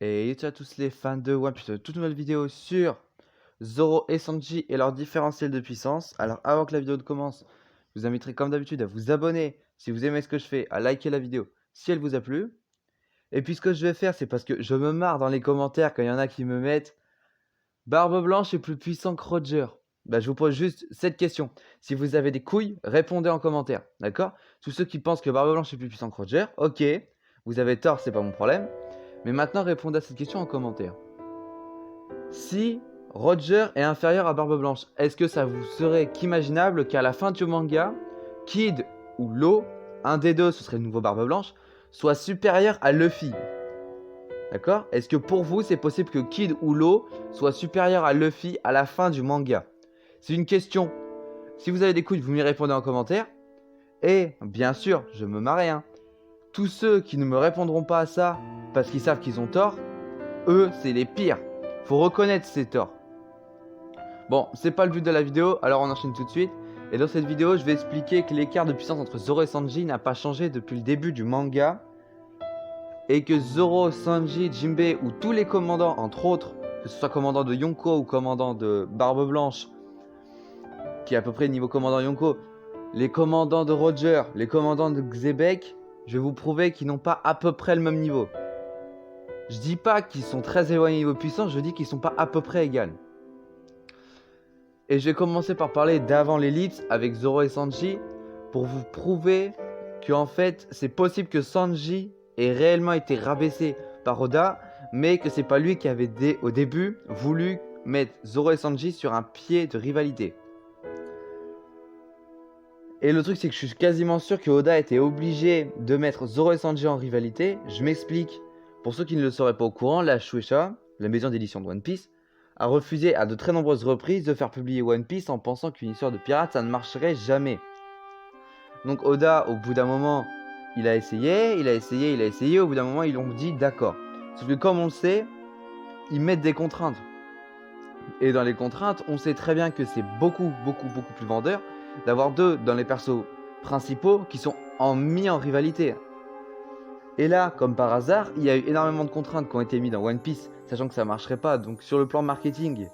Et ciao à tous les fans de One Piece, toute nouvelle vidéo sur Zoro et Sanji et leur différentiel de puissance. Alors avant que la vidéo commence, je vous inviterai comme d'habitude à vous abonner si vous aimez ce que je fais, à liker la vidéo si elle vous a plu. Et puis ce que je vais faire, c'est parce que je me marre dans les commentaires quand il y en a qui me mettent Barbe Blanche est plus puissant que Roger. Bah, je vous pose juste cette question. Si vous avez des couilles, répondez en commentaire, d'accord? Tous ceux qui pensent que Barbe Blanche est plus puissant que Roger, ok, vous avez tort, c'est pas mon problème. Mais maintenant, répondez à cette question en commentaire. Si Roger est inférieur à Barbe Blanche, est-ce que ça vous serait qu'imaginable qu'à la fin du manga, Kid ou Law, un des deux, ce serait le nouveau Barbe Blanche, soit supérieur à Luffy? D'accord? Est-ce que pour vous, c'est possible que Kid ou Law soit supérieur à Luffy à la fin du manga? C'est une question. Si vous avez des couilles, vous m'y répondez en commentaire. Et bien sûr, je me marre, hein. Tous ceux qui ne me répondront pas à ça parce qu'ils savent qu'ils ont tort, eux, c'est les pires. Faut reconnaître ces torts. Bon, c'est pas le but de la vidéo, alors on enchaîne tout de suite. Et dans cette vidéo, je vais expliquer que l'écart de puissance entre Zoro et Sanji n'a pas changé depuis le début du manga. Et que Zoro, Sanji, Jinbei ou tous les commandants, entre autres, que ce soit commandant de Yonko ou commandant de Barbe Blanche, qui est à peu près niveau commandant Yonko, les commandants de Roger, les commandants de Xebec, je vais vous prouver qu'ils n'ont pas à peu près le même niveau. Je dis pas qu'ils sont très éloignés niveau puissance, je dis qu'ils sont pas à peu près égaux. Et je vais commencer par parler d'avant l'élite avec Zoro et Sanji pour vous prouver que en fait c'est possible que Sanji ait réellement été rabaissé par Oda, mais que c'est pas lui qui avait au début voulu mettre Zoro et Sanji sur un pied de rivalité. Et le truc c'est que je suis quasiment sûr que Oda était obligé de mettre Zoro et Sanji en rivalité. Je m'explique. Pour ceux qui ne le seraient pas au courant, la Shueisha, la maison d'édition de One Piece, a refusé à de très nombreuses reprises de faire publier One Piece en pensant qu'une histoire de pirate ça ne marcherait jamais. Donc Oda, au bout d'un moment, il a essayé, au bout d'un moment ils l'ont dit d'accord. Sauf que comme on le sait, ils mettent des contraintes. Et dans les contraintes, on sait très bien que c'est beaucoup plus vendeur d'avoir deux dans les persos principaux qui sont mis en rivalité. Et là, comme par hasard, il y a eu énormément de contraintes qui ont été mises dans One Piece, sachant que ça marcherait pas. Donc sur le plan marketing,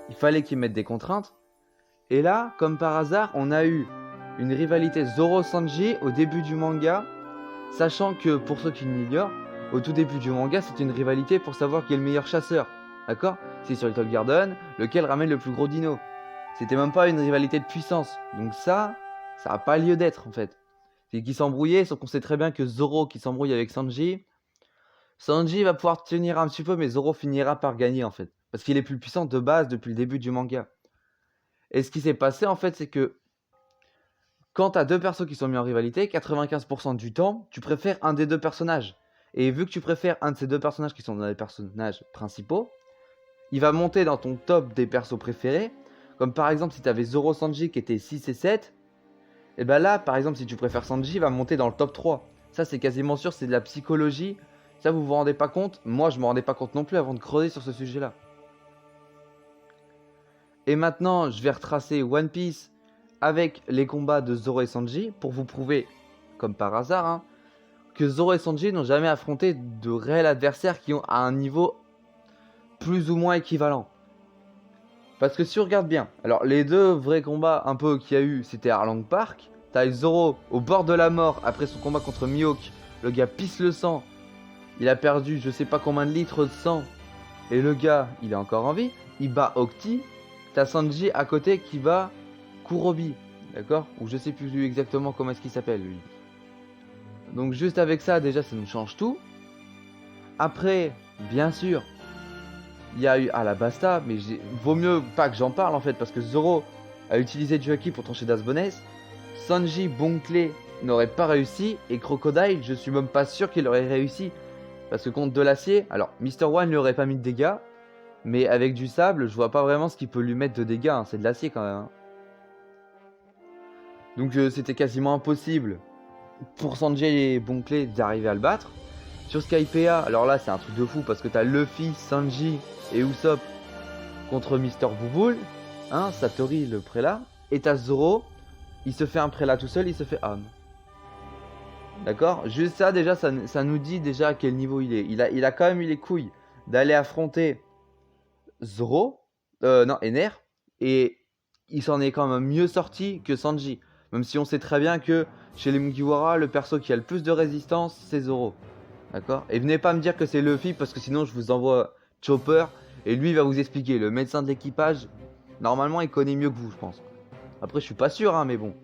il fallait qu'ils mettent des contraintes. Et là, comme par hasard, on a eu une rivalité Zoro-Sanji au début du manga, sachant que, pour ceux qui l'ignorent, au tout début du manga, c'est une rivalité pour savoir qui est le meilleur chasseur. D'accord? C'est sur Little Garden, lequel ramène le plus gros dino. C'était même pas une rivalité de puissance. Donc ça n'a pas lieu d'être en fait. C'est qu'ils s'embrouillaient, sauf qu'on sait très bien que Zoro qui s'embrouille avec Sanji, Sanji va pouvoir tenir un petit peu, mais Zoro finira par gagner en fait. Parce qu'il est plus puissant de base depuis le début du manga. Et ce qui s'est passé en fait, c'est que quand tu as deux persos qui sont mis en rivalité, 95% du temps, tu préfères un des deux personnages. Et vu que tu préfères un de ces deux personnages qui sont dans les personnages principaux, il va monter dans ton top des persos préférés. Comme par exemple si tu avais Zoro Sanji qui était 6 et 7, et ben là par exemple si tu préfères Sanji, il va monter dans le top 3. Ça c'est quasiment sûr, c'est de la psychologie. Ça vous vous rendez pas compte? Moi je me rendais pas compte non plus avant de creuser sur ce sujet là. Et maintenant je vais retracer One Piece avec les combats de Zoro et Sanji pour vous prouver, comme par hasard, hein, que Zoro et Sanji n'ont jamais affronté de réels adversaires qui ont à un niveau plus ou moins équivalent. Parce que si on regarde bien, alors les deux vrais combats un peu qu'il y a eu, c'était Arlong Park. T'as Zoro au bord de la mort après son combat contre Mihawk. Le gars pisse le sang. Il a perdu je sais pas combien de litres de sang. Et le gars, il est encore en vie. Il bat Octi. T'as Sanji à côté qui bat Kurobi. D'accord? Ou je sais plus exactement comment est-ce qu'il s'appelle lui. Donc juste avec ça, déjà ça nous change tout. Après, bien sûr, il y a eu Alabasta, mais vaut mieux pas que j'en parle en fait, parce que Zoro a utilisé du haki pour trancher Das Bones. Sanji, Bonclé n'aurait pas réussi, et Crocodile, je suis même pas sûr qu'il aurait réussi. Parce que contre de l'acier, alors Mr. One lui aurait pas mis de dégâts, mais avec du sable, je vois pas vraiment ce qu'il peut lui mettre de dégâts, hein. C'est de l'acier quand même. Hein. Donc c'était quasiment impossible pour Sanji et Bonclé d'arriver à le battre. Sur Skypea, alors là c'est un truc de fou parce que t'as Luffy, Sanji et Usopp contre Mister Bouboule, hein, Satori le prélat, et t'as Zoro, il se fait un prélat tout seul, il se fait homme. D'accord? Juste ça déjà, ça nous dit déjà à quel niveau il est. Il a quand même eu les couilles d'aller affronter Zoro, non, Ener, et il s'en est quand même mieux sorti que Sanji. Même si on sait très bien que chez les Mugiwara, le perso qui a le plus de résistance, c'est Zoro. D'accord? Et venez pas me dire que c'est Luffy, parce que sinon je vous envoie Chopper, et lui il va vous expliquer. Le médecin de l'équipage, normalement il connaît mieux que vous, je pense. Après je suis pas sûr, hein, mais bon.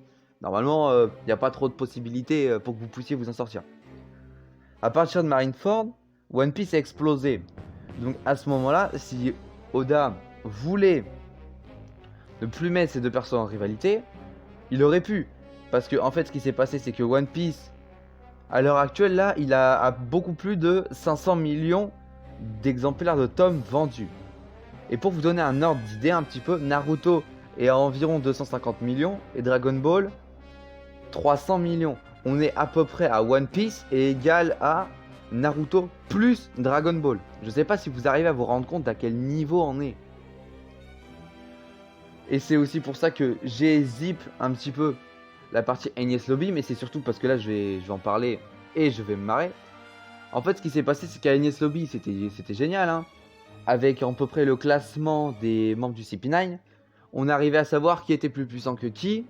Normalement, il n'y a pas trop de possibilités pour que vous puissiez vous en sortir. À partir de Marineford, One Piece a explosé. Donc à ce moment-là, si Oda voulait ne plus mettre ces deux persos en rivalité, il aurait pu. Parce que en fait, ce qui s'est passé, c'est que One Piece, à l'heure actuelle, là, il a beaucoup plus de 500 millions d'exemplaires de tomes vendus. Et pour vous donner un ordre d'idée un petit peu, Naruto est à environ 250 millions et Dragon Ball 300 millions. On est à peu près à One Piece et égal à Naruto plus Dragon Ball. Je sais pas si vous arrivez à vous rendre compte à quel niveau on est. Et c'est aussi pour ça que j'ai zip un petit peu la partie Enies Lobby, mais c'est surtout parce que là je vais en parler et je vais me marrer. En fait, ce qui s'est passé, c'est qu'à Enies Lobby, c'était génial, hein. Avec à peu près le classement des membres du CP9, on arrivait à savoir qui était plus puissant que qui,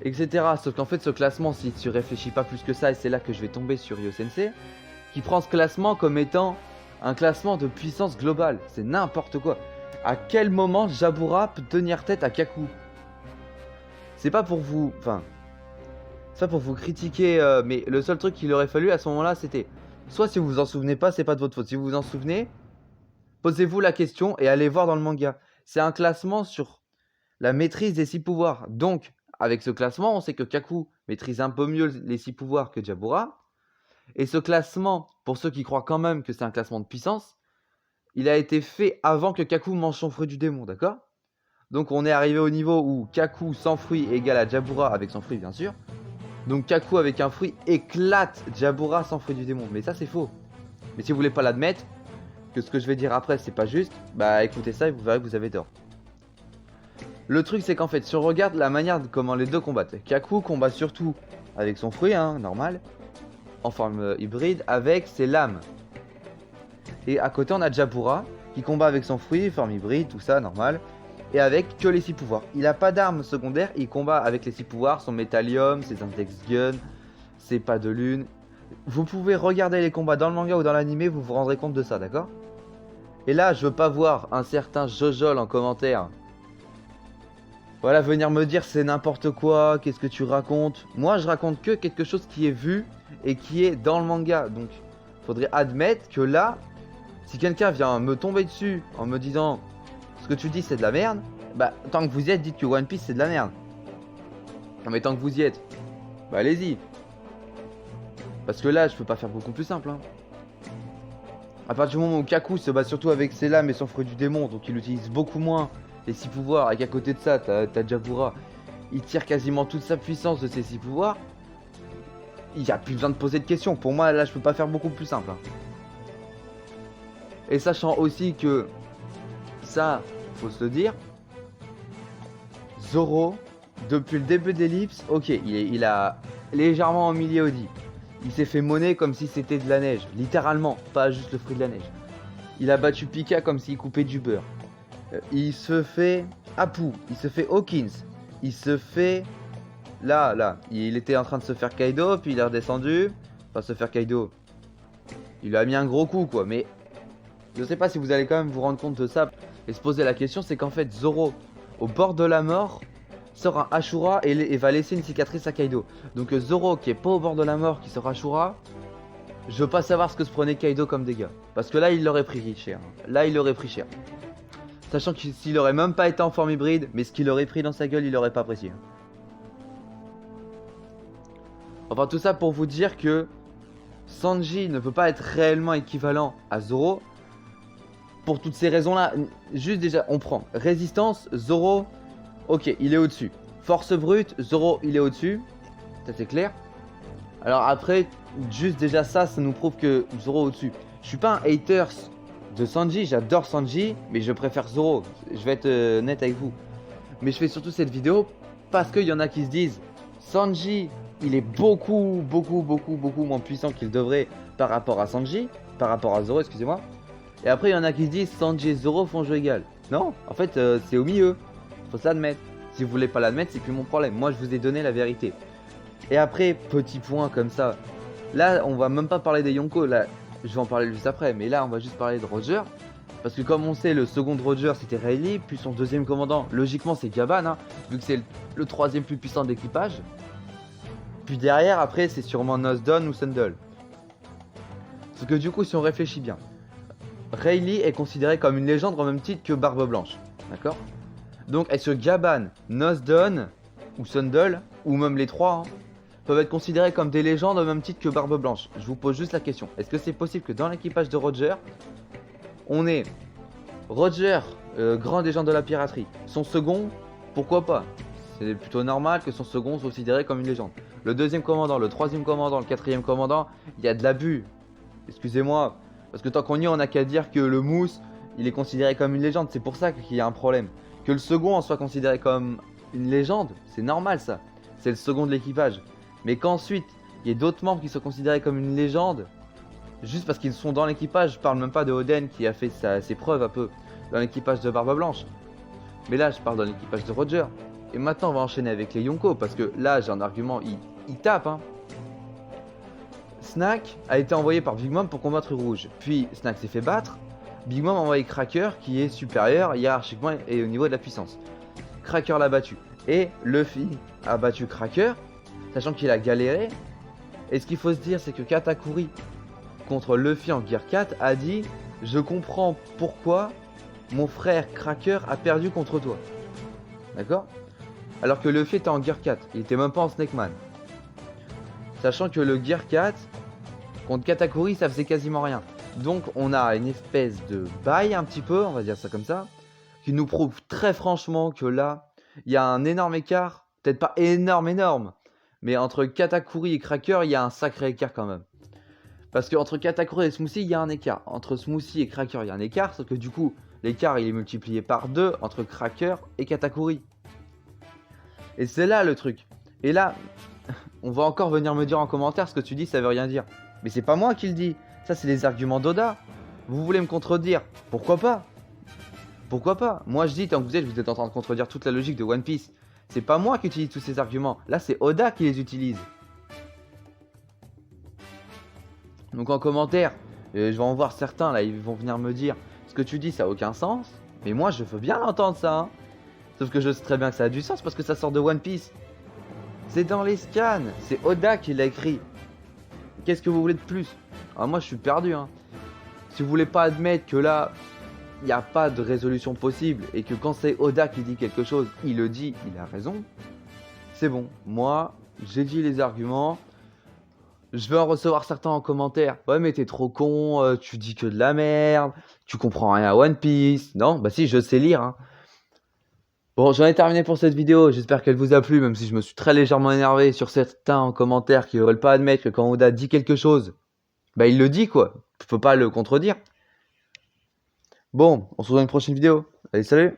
etc. Sauf qu'en fait, ce classement, si tu réfléchis pas plus que ça, et c'est là que je vais tomber sur Yo Sensei, qui prend ce classement comme étant un classement de puissance globale. C'est n'importe quoi. À quel moment Jabura peut tenir tête à Kaku? C'est pas pour vous... Enfin... C'est pas pour vous critiquer, mais le seul truc qu'il aurait fallu à ce moment-là, c'était... Soit si vous vous en souvenez pas, c'est pas de votre faute. Si vous vous en souvenez, posez-vous la question et allez voir dans le manga. C'est un classement sur la maîtrise des 6 pouvoirs. Donc, avec ce classement, on sait que Kaku maîtrise un peu mieux les 6 pouvoirs que Jabura. Et ce classement, pour ceux qui croient quand même que c'est un classement de puissance, il a été fait avant que Kaku mange son fruit du démon, d'accord? Donc on est arrivé au niveau où Kaku sans fruit égale à Jabura avec son fruit, bien sûr. Donc Kaku avec un fruit éclate Jabura sans fruit du démon. Mais ça, c'est faux. Mais si vous voulez pas l'admettre, que ce que je vais dire après, c'est pas juste, bah écoutez ça et vous verrez que vous avez tort. Le truc, c'est qu'en fait, si on regarde la manière de comment les deux combattent, Kaku combat surtout avec son fruit, hein, normal, en forme hybride, avec ses lames. Et à côté, on a Jabura, qui combat avec son fruit, forme hybride, tout ça, normal, et avec que les 6 pouvoirs. Il a pas d'armes secondaires, il combat avec les 6 pouvoirs, son Metallium, ses Index Gun, ses pas de lune. Vous pouvez regarder les combats dans le manga ou dans l'anime, vous vous rendrez compte de ça, d'accord? Et là, je veux pas voir un certain Jojol en commentaire. Voilà, venir me dire c'est n'importe quoi, qu'est-ce que tu racontes? Moi, je raconte que quelque chose qui est vu et qui est dans le manga. Donc, faudrait admettre que là, si quelqu'un vient me tomber dessus en me disant ce que tu dis c'est de la merde, bah tant que vous y êtes, dites que One Piece c'est de la merde. Non mais tant que vous y êtes, bah allez-y. Parce que là, je peux pas faire beaucoup plus simple, hein. À partir du moment où Kaku se bat surtout avec ses lames et son fruit du démon, donc il utilise beaucoup moins les 6 pouvoirs, et qu'à côté de ça, t'as Jabura, il tire quasiment toute sa puissance de ses 6 pouvoirs, il n'y a plus besoin de poser de questions. Pour moi, là, je peux pas faire beaucoup plus simple, hein. Et sachant aussi que, ça, faut se le dire, Zoro, depuis le début d'Ellipse, ok, il a légèrement humilié Odi. Il s'est fait monnaie comme si c'était de la neige, littéralement, pas juste le fruit de la neige. Il a battu Pika comme s'il coupait du beurre. Il se fait Apu, il se fait Hawkins, il se fait... Là, il était en train de se faire Kaido, puis il est redescendu. Enfin, se faire Kaido, il a mis un gros coup, quoi, mais... Je sais pas si vous allez quand même vous rendre compte de ça et se poser la question, c'est qu'en fait, Zoro, au bord de la mort, sort un Ashura et va laisser une cicatrice à Kaido. Donc Zoro qui est pas au bord de la mort, qui sort Ashura, je veux pas savoir ce que se prenait Kaido comme dégâts. Parce que là, il l'aurait pris cher. Là, il l'aurait pris cher. Sachant que s'il aurait même pas été en forme hybride, mais ce qu'il aurait pris dans sa gueule, il aurait pas apprécié. Enfin, tout ça pour vous dire que Sanji ne peut pas être réellement équivalent à Zoro. Pour toutes ces raisons-là, juste déjà, on prend résistance, Zoro, ok, il est au-dessus. Force brute, Zoro, il est au-dessus. Ça, c'est clair. Alors après, juste déjà ça nous prouve que Zoro est au-dessus. Je suis pas un haters de Sanji, j'adore Sanji, mais je préfère Zoro. Je vais être net avec vous. Mais je fais surtout cette vidéo parce qu'il y en a qui se disent Sanji, il est beaucoup moins puissant qu'il devrait par rapport à Sanji, par rapport à Zoro, excusez-moi. Et après, il y en a qui se disent Sanji et Zoro font jeu égal. Non, en fait, c'est au milieu. Faut s'admettre. Si vous voulez pas l'admettre, c'est plus mon problème. Moi, je vous ai donné la vérité. Et après, petit point comme ça. Là, on va même pas parler des Yonko. Là, je vais en parler juste après. Mais là, on va juste parler de Roger. Parce que comme on sait, le second de Roger, c'était Rayleigh. Puis son deuxième commandant, logiquement, c'est Gaban. Hein, vu que c'est le troisième plus puissant de l'équipage. Puis derrière, après, c'est sûrement Nosdon ou Sundle. Parce que du coup, si on réfléchit bien, Rayleigh est considéré comme une légende au même titre que Barbe Blanche. D'accord? Donc, est-ce que Gaban, Nosdon ou Sundle, ou même les trois, hein, peuvent être considérés comme des légendes au même titre que Barbe Blanche? Je vous pose juste la question. Est-ce que c'est possible que dans l'équipage de Roger, on ait Roger, grand légende de la piraterie, son second, pourquoi pas? C'est plutôt normal que son second soit considéré comme une légende. Le deuxième commandant, le troisième commandant, le quatrième commandant, il y a de l'abus. Excusez-moi, parce que tant qu'on y est, on n'a qu'à dire que le Mousse, il est considéré comme une légende. C'est pour ça qu'il y a un problème. Que le second en soit considéré comme une légende, c'est normal ça. C'est le second de l'équipage. Mais qu'ensuite, il y ait d'autres membres qui soient considérés comme une légende, juste parce qu'ils sont dans l'équipage. Je parle même pas de Oden qui a fait ses preuves un peu dans l'équipage de Barbe Blanche. Mais là, je parle dans l'équipage de Roger. Et maintenant, on va enchaîner avec les Yonko, parce que là, j'ai un argument, il tape, hein. Snack a été envoyé par Big Mom pour combattre Rouge. Puis Snack s'est fait battre. Big Mom a envoyé Cracker qui est supérieur hiérarchiquement et au niveau de la puissance. Cracker l'a battu. Et Luffy a battu Cracker, sachant qu'il a galéré. Et ce qu'il faut se dire, c'est que Katakuri contre Luffy en Gear 4 a dit « Je comprends pourquoi mon frère Cracker a perdu contre toi. » D'accord? Alors que Luffy était en Gear 4, il était même pas en Snake Man. Sachant que le Gear 4, contre Katakuri, ça faisait quasiment rien. Donc on a une espèce de bail un petit peu, on va dire ça comme ça, qui nous prouve très franchement que là, il y a un énorme écart, peut-être pas énorme, mais entre Katakuri et Cracker, il y a un sacré écart quand même. Parce qu'entre Katakuri et Smoothie, il y a un écart. Entre Smoothie et Cracker, il y a un écart, sauf que du coup, l'écart il est multiplié par 2 entre Cracker et Katakuri. Et c'est là le truc. Et là, on va encore venir me dire en commentaire ce que tu dis, ça veut rien dire. Mais c'est pas moi qui le dis. Ça, c'est les arguments d'Oda. Vous voulez me contredire? Pourquoi pas? Pourquoi pas? Moi, je dis, tant que vous êtes en train de contredire toute la logique de One Piece. C'est pas moi qui utilise tous ces arguments. Là, c'est Oda qui les utilise. Donc en commentaire, je vais en voir certains, là, ils vont venir me dire ce que tu dis, ça a aucun sens. Mais moi, je veux bien l'entendre, ça. Hein. Sauf que je sais très bien que ça a du sens parce que ça sort de One Piece. C'est dans les scans. C'est Oda qui l'a écrit. Qu'est-ce que vous voulez de plus? Alors moi, je suis perdu. Hein. Si vous voulez pas admettre que là, il n'y a pas de résolution possible et que quand c'est Oda qui dit quelque chose, il le dit, il a raison. C'est bon. Moi, j'ai dit les arguments. Je vais en recevoir certains en commentaire. Ouais, mais t'es trop con, tu dis que de la merde, tu comprends rien à One Piece. Non, bah si, je sais lire. Hein. Bon, j'en ai terminé pour cette vidéo. J'espère qu'elle vous a plu, même si je me suis très légèrement énervé sur certains en commentaire qui ne veulent pas admettre que quand Oda dit quelque chose, bah il le dit quoi. Je peux pas le contredire. Bon, on se retrouve dans une prochaine vidéo. Allez, salut!